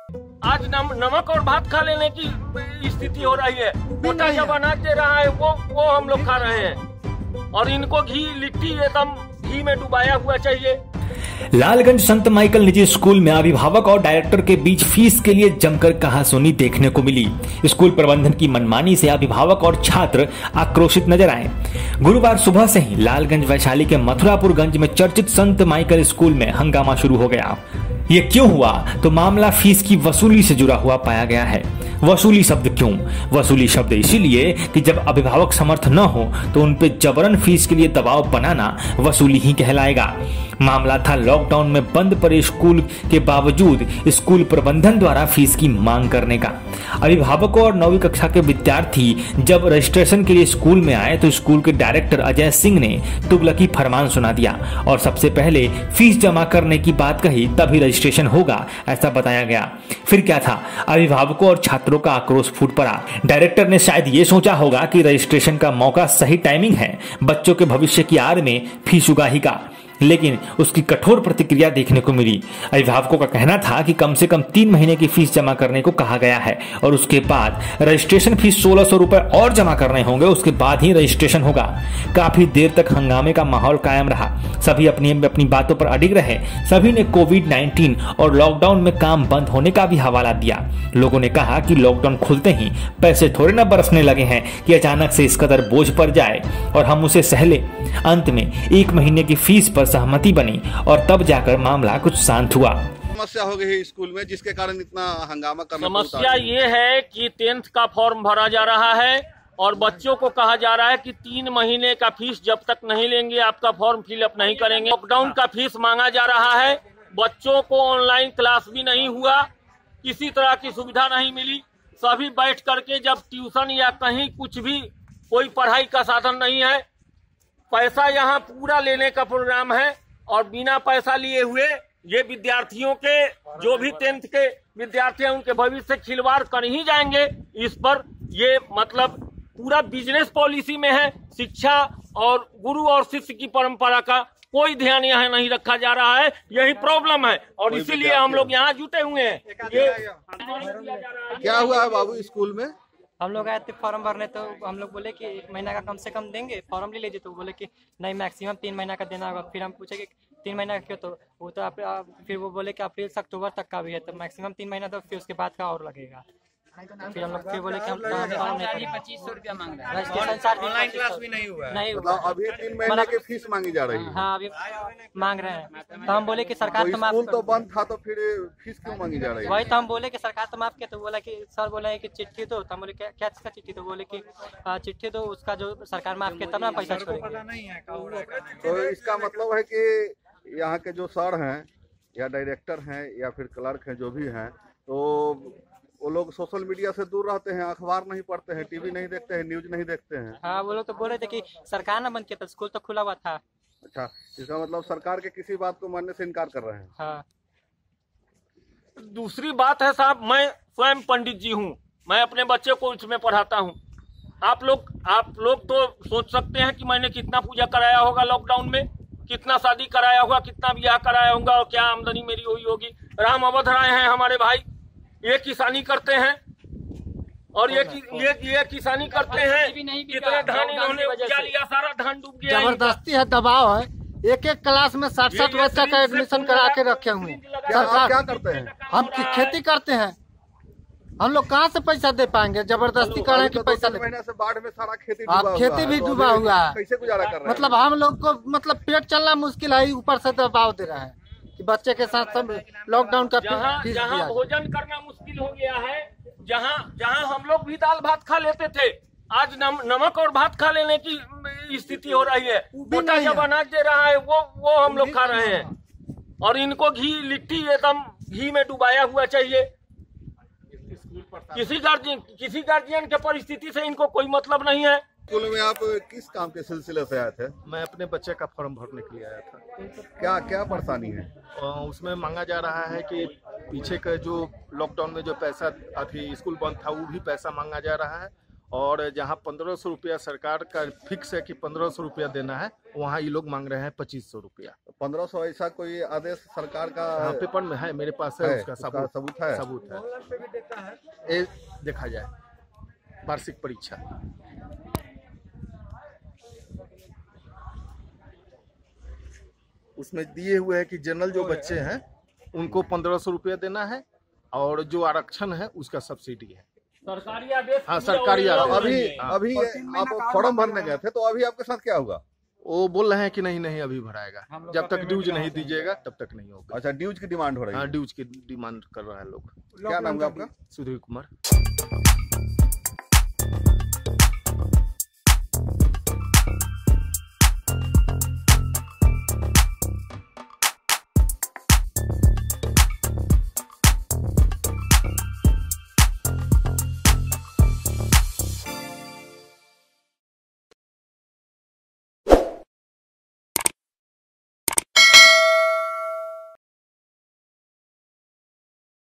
आज नमक और भात खा लेने की स्थिति हो रही है। मोटा जब अनाज दे रहा है वो हम लोग खा रहे हैं, और इनको घी लिट्टी एकदम घी में डुबाया हुआ चाहिए। लालगंज संत माइकल निजी स्कूल में अभिभावक और डायरेक्टर के बीच फीस के लिए जमकर कहासुनी देखने को मिली। स्कूल प्रबंधन की मनमानी से अभिभावक और छात्र आक्रोशित नजर आए। गुरुवार सुबह से ही लालगंज वैशाली के मथुरापुरगंज में चर्चित संत माइकल स्कूल में हंगामा शुरू हो गया। ये क्यों हुआ? तो मामला फीस की वसूली से जुड़ा हुआ पाया गया है। वसूली शब्द क्यों? वसूली शब्द इसीलिए कि जब अभिभावक समर्थ न हो तो उन पे जबरन फीस के लिए दबाव बनाना वसूली ही कहलाएगा। मामला था लॉकडाउन में बंद पड़े स्कूल के बावजूद स्कूल प्रबंधन द्वारा फीस की मांग करने का। अभिभावकों और 9वीं कक्षा के विद्यार्थी जब रजिस्ट्रेशन के लिए स्कूल में आए तो स्कूल के डायरेक्टर अजय सिंह ने तुगलकी फरमान सुना दिया और सबसे पहले फीस जमा करने की बात कही, तभी रजिस्ट्रेशन होगा ऐसा बताया गया। फिर क्या था? अभिभावकों और छात्रों का आक्रोश फूट पड़ा। डायरेक्टर ने शायद ये सोचा होगा कि रजिस्ट्रेशन का मौका सही टाइमिंग है, बच्चों के भविष्य की आड़ में फीस उगाही, लेकिन उसकी कठोर प्रतिक्रिया देखने को मिली। अभिभावकों का कहना था कि कम से कम 3 महीने की फीस जमा करने को कहा गया है और उसके बाद रजिस्ट्रेशन फीस 1600 रुपए और जमा करने होंगे, उसके बाद ही रजिस्ट्रेशन होगा। काफी देर तक हंगामे का माहौल कायम रहा। सभी अपनी बातों पर अडिग रहे। सभी ने कोविड-19 और लॉकडाउन में काम बंद होने का भी हवाला दिया। लोगों ने कहा कि लॉकडाउन खुलते ही पैसे थोड़े न बरसने लगे हैं कि अचानक से इस कदर बोझ पड़ जाए और हम उसे सह ले। अंत में 1 महीने की फीस पर सहमति बनी और तब जाकर मामला कुछ शांत हुआ। समस्या हो गई है स्कूल में जिसके कारण इतना हंगामा करना। समस्या ये है कि 10th का फॉर्म भरा जा रहा है और बच्चों को कहा जा रहा है कि 3 महीने का फीस जब तक नहीं लेंगे आपका फॉर्म फिलअप नहीं करेंगे। लॉकडाउन का फीस मांगा जा रहा है। बच्चों को ऑनलाइन क्लास भी नहीं हुआ, किसी तरह की सुविधा नहीं मिली। सभी बैठ करके जब ट्यूशन या कहीं कुछ भी कोई पढ़ाई का साधन नहीं है, पैसा यहाँ पूरा लेने का प्रोग्राम है और बिना पैसा लिए हुए ये विद्यार्थियों के जो भी 10th के विद्यार्थी हैं उनके भविष्य से खिलवाड़ कर ही जाएंगे। इस पर ये मतलब पूरा बिजनेस पॉलिसी में है। शिक्षा और गुरु और शिष्य की परंपरा का कोई ध्यान यहाँ नहीं रखा जा रहा है। यही प्रॉब्लम है और इसीलिए हम लोग यहाँ जुटे हुए हैं। ये क्या हुआ है बाबू स्कूल में? हम लोग आए थे फॉर्म भरने, तो हम लोग बोले कि 1 महीना का कम से कम देंगे, फॉर्म ले लीजिए। तो बोले कि नहीं, मैक्सिमम 3 महीना का देना होगा। फिर हम पूछे कि 3 महीना का क्यों? तो वो तो आप फिर वो बोले कि अप्रैल से अक्टूबर तक का भी है, तो मैक्सिमम 3 महीना, तो फिर उसके बाद का और लगेगा। फिर हम लोग फिर बोले कि हम 2500 रुपया मांग रहे हैं। ऑनलाइन क्लास भी नहीं हुआ नहीं, मतलब अभी 3 महीने की फीस मांगी जा रही है। हाँ, अभी मांग रहे हैं। तो हम बोले कि सरकार तो स्कूल तो बंद था, तो फिर फीस क्यों मांगी जा रही है? वही तो हम बोले कि सरकार तो माफ किया। तो बोला कि सर बोले कि चिट्ठी दो। तो हम बोले क्या चीज का चिट्ठी? तो बोले कि चिट्ठी दो, उसका जो सरकार माफ किया तब ना पैसा छोड़ेंगे। तो इसका मतलब है कि यहाँ के जो सर हैं या डायरेक्टर हैं या फिर क्लर्क हैं जो भी हैं, तो वो लोग सोशल मीडिया से दूर रहते हैं, अखबार नहीं पढ़ते हैं, टीवी नहीं देखते हैं, न्यूज नहीं देखते हैं। हाँ, वो लोग तो बोल रहे थे कि सरकार ना बंद किया था, स्कूल तो खुला हुआ था। अच्छा, इसका मतलब सरकार के किसी बात को मानने से इनकार कर रहे हैं। हाँ। दूसरी बात है साहब, मैं स्वयं पंडित जी हूँ, मैं अपने बच्चे को इसमें पढ़ाता हूँ। आप लोग तो सोच सकते हैं कि मैंने कितना पूजा कराया होगा लॉकडाउन में, कितना शादी कराया होगा, कितना ब्याह कराया होगा और क्या आमदनी मेरी हुई होगी। राम अवध राय हैं हमारे भाई, ये किसानी करते हैं और ये किसानी करते हैं। कितना धान इन्होंने उपजा लिया, सारा धान डूब गया। जबरदस्ती है, दबाव है। एक क्लास में 60 बच्चा का एडमिशन करा के रखे हुए हैं। सरकार क्या करते हैं? हम खेती करते हैं। हम लोग कहाँ से पैसा दे पाएंगे? जबरदस्ती करें कि पैसा ले। महीने से बाढ़ में सारा खेती भी डूबा हुआ है। कैसे गुजारा कर रहे हैं? मतलब हम लोग को मतलब पेट चलना मुश्किल है, ऊपर से दबाव दे रहा है कि बच्चे के साथ सब लॉकडाउन का जहाँ भोजन करना मुश्किल हो गया है, जहाँ हम लोग भी दाल भात खा लेते थे, आज नमक और भात खा लेने की स्थिति हो रही है। मोटा जब अनाज दे रहा है वो हम लोग खा रहे हैं और इनको घी लिट्टी एकदम घी में डुबाया हुआ चाहिए। किसी गार्जियन के परिस्थिति से इनको कोई मतलब नहीं है। स्कूल में आप किस काम के सिलसिले से आए थे? मैं अपने बच्चे का फॉर्म भरने के लिए आया था। क्या परेशानी है? उसमें मांगा जा रहा है कि पीछे का जो लॉकडाउन में जो पैसा अभी स्कूल बंद था वो भी पैसा मांगा जा रहा है और जहां 1500 रुपया सरकार का फिक्स है कि 1500 रुपया देना है, वहां ये लोग मांग रहे हैं 2500 रुपया। 1500 ऐसा कोई आदेश सरकार का हाँ, पेपर में है, मेरे पास है, उसका सबूत है। सबूत है। ये देखा जाए वार्षिक परीक्षा, उसमें दिए हुए है कि जनरल जो बच्चे हैं उनको 1500 रुपया देना है और जो आरक्षण है उसका सब्सिडी है। सरकारी आदेश। हाँ, सरकारी आदेश। अभी आप फॉर्म भरने गए थे, तो अभी आपके साथ क्या होगा? वो बोल रहे हैं कि नहीं अभी भराएगा, जब तक ड्यूज नहीं दीजिएगा तब तक नहीं होगा। अच्छा, ड्यूज की डिमांड हो रही है? हाँ, ड्यूज की डिमांड कर रहे हैं लोग। क्या नाम है आपका? सुधीर कुमार।